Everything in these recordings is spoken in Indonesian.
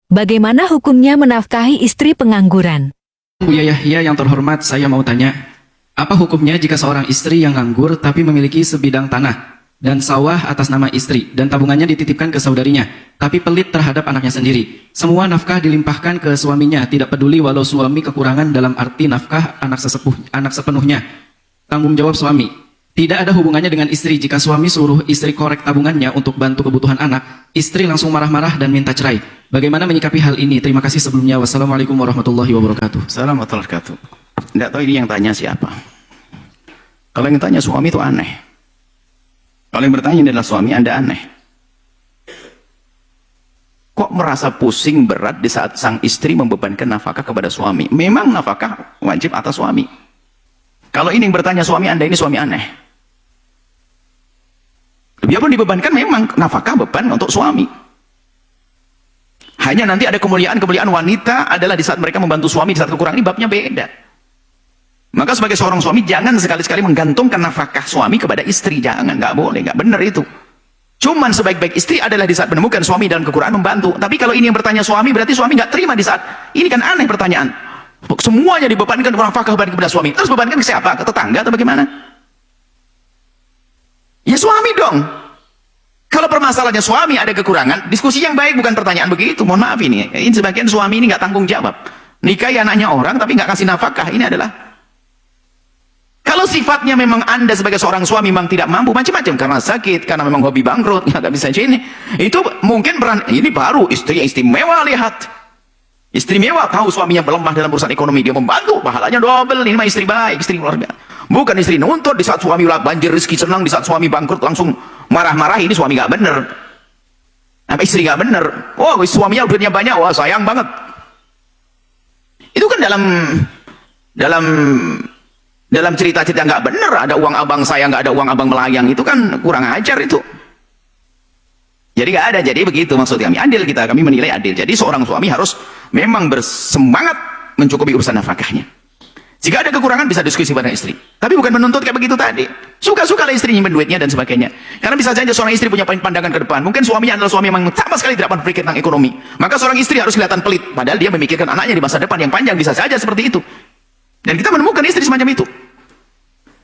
Bagaimana hukumnya menafkahi istri pengangguran? Buya Yahya yang terhormat, saya mau tanya, apa hukumnya jika seorang istri yang nganggur tapi memiliki sebidang tanah dan sawah atas nama istri dan tabungannya dititipkan ke saudarinya, tapi pelit terhadap anaknya sendiri? Semua nafkah dilimpahkan ke suaminya, tidak peduli walau suami kekurangan dalam arti nafkah anak sepenuhnya. Tanggung jawab suami. Tidak ada hubungannya dengan istri. Jika suami suruh istri korek tabungannya untuk bantu kebutuhan anak, istri langsung marah-marah dan minta cerai. Bagaimana menyikapi hal ini? Terima kasih sebelumnya. Wassalamualaikum warahmatullahi wabarakatuh. Assalamualaikum warahmatullahi wabarakatuh. Tidak tahu ini yang tanya siapa. Kalau yang tanya suami itu aneh. Kalau yang bertanya adalah suami, Anda aneh. Kok merasa pusing berat di saat sang istri membebankan nafkah kepada suami? Memang nafkah wajib atas suami. Kalau ini yang bertanya suami, Anda ini suami aneh. Biarpun dibebankan, memang nafkah beban untuk suami. Hanya nanti ada kemuliaan wanita adalah di saat mereka membantu suami di saat kekurangan. Ini babnya beda. Maka sebagai seorang suami, jangan sekali-sekali menggantungkan nafkah suami kepada istri. Jangan, nggak boleh, nggak benar itu. Cuman sebaik-baik istri adalah di saat menemukan suami dalam kekurangan membantu. Tapi kalau ini yang bertanya suami, berarti suami nggak terima di saat ini. Kan aneh pertanyaan. Semuanya dibebankan nafkah kepada suami. Terus bebankan ke siapa? Ke tetangga atau bagaimana? Ya suami dong. Kalau permasalahannya suami ada kekurangan, diskusi yang baik, bukan pertanyaan begitu. Mohon maaf ini sebagian suami ini nggak tanggung jawab. Nikahi anaknya orang tapi nggak kasih nafkah. Ini adalah, kalau sifatnya memang Anda sebagai seorang suami memang tidak mampu, macam-macam, karena sakit, karena memang hobi bangkrut, nggak bisa sini, itu mungkin ini baru istri yang istimewa. Lihat, istri mewah, tahu suaminya melemah dalam urusan ekonomi, dia membantu, pahalanya double. Ini mah istri baik, istri keluarga. Bukan istri nuntut di saat suami banjir rezeki senang, di saat suami bangkrut langsung marah-marah. Ini suami nggak bener. Apa istri nggak bener? Oh, suaminya duitnya banyak, wah sayang banget. Itu kan dalam cerita-cerita nggak bener. Ada uang abang saya, nggak ada uang abang melayang. Itu kan kurang ajar itu. Jadi nggak ada. Jadi begitu maksud kami. Adil kita, kami menilai adil. Jadi seorang suami harus memang bersemangat mencukupi urusan nafkahnya. Jika ada kekurangan bisa diskusi pada istri. Tapi bukan menuntut kayak begitu tadi. Suka-suka lah istri nyimpen duitnya dan sebagainya. Karena bisa saja seorang istri punya pandangan ke depan. Mungkin suaminya adalah suami yang sama sekali tidak berpikir tentang ekonomi. Maka seorang istri harus kelihatan pelit. Padahal dia memikirkan anaknya di masa depan yang panjang. Bisa saja seperti itu. Dan kita menemukan istri semacam itu.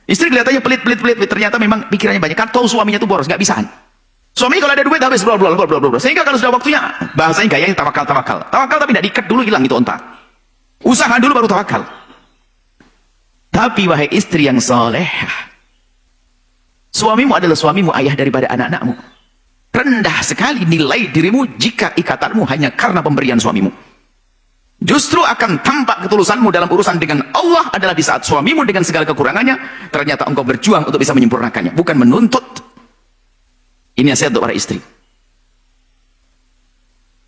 Istri kelihatannya pelit. Ternyata memang pikirannya banyak. Kan tahu suaminya itu boros. Nggak bisaan. Suami kalau ada duit habis bla. Sehingga kalau sudah waktunya, bahasanya gayanya tawakal. Tawakal tapi tidak diikat dulu, hilang itu onta. Usaha dulu baru tawakal. Tapi wahai istri yang soleh, suamimu adalah suamimu, ayah daripada anak-anakmu. Rendah sekali nilai dirimu jika ikatanmu hanya karena pemberian suamimu. Justru akan tampak ketulusanmu dalam urusan dengan Allah adalah di saat suamimu dengan segala kekurangannya, ternyata engkau berjuang untuk bisa menyempurnakannya, bukan menuntut. Ini nasihat untuk para istri.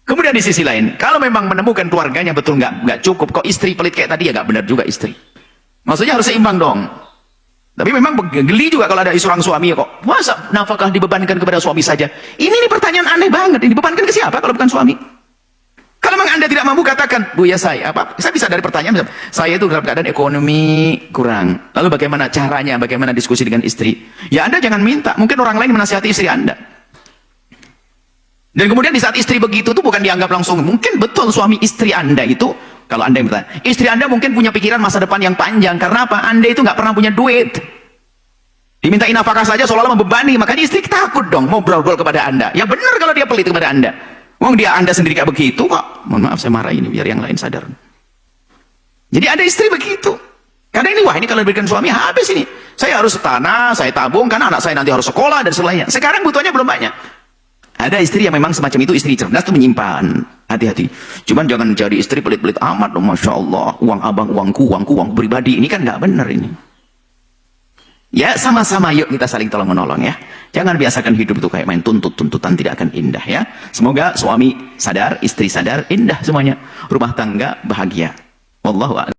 Kemudian di sisi lain, kalau memang menemukan keluarganya betul nggak cukup, kok istri pelit kayak tadi, ya nggak benar juga istri. Maksudnya harus seimbang dong. Tapi memang geli juga kalau ada seorang suami kok, masa nafkah dibebankan kepada suami saja. Ini pertanyaan aneh banget. Ini dibebankan ke siapa kalau bukan suami? Kalau memang Anda tidak mampu, katakan, Bu ya saya bisa dari pertanyaan, saya itu dalam keadaan ekonomi kurang. Lalu bagaimana caranya, bagaimana diskusi dengan istri? Ya Anda jangan minta, mungkin orang lain menasihati istri Anda. Dan kemudian di saat istri begitu tuh bukan dianggap langsung, mungkin betul suami istri Anda itu, kalau Anda yang bertanya, istri Anda mungkin punya pikiran masa depan yang panjang. Karena apa? Anda itu nggak pernah punya duit. Dimintain nafkah saja seolah-olah membebani. Makanya istri takut dong mau bergaul kepada Anda. Ya benar kalau dia pelit kepada Anda. Wong dia Anda sendiri kayak begitu kok. Mohon maaf saya marah ini biar yang lain sadar. Jadi ada istri begitu. Karena ini wah ini kalau diberikan suami habis ini. Saya harus tanah, saya tabung karena anak saya nanti harus sekolah dan sebagainya. Sekarang butuhnya belum banyak. Ada istri yang memang semacam itu, istri cerdas itu menyimpan. Hati-hati. Cuman jangan jadi istri pelit-pelit amat dong. Masya Allah, uang abang, uangku pribadi. Ini kan nggak benar ini. Ya sama-sama yuk kita saling tolong menolong ya. Jangan biasakan hidup itu kayak main tuntutan tidak akan indah ya. Semoga suami sadar, istri sadar, indah semuanya. Rumah tangga bahagia. Wallahu a'lam.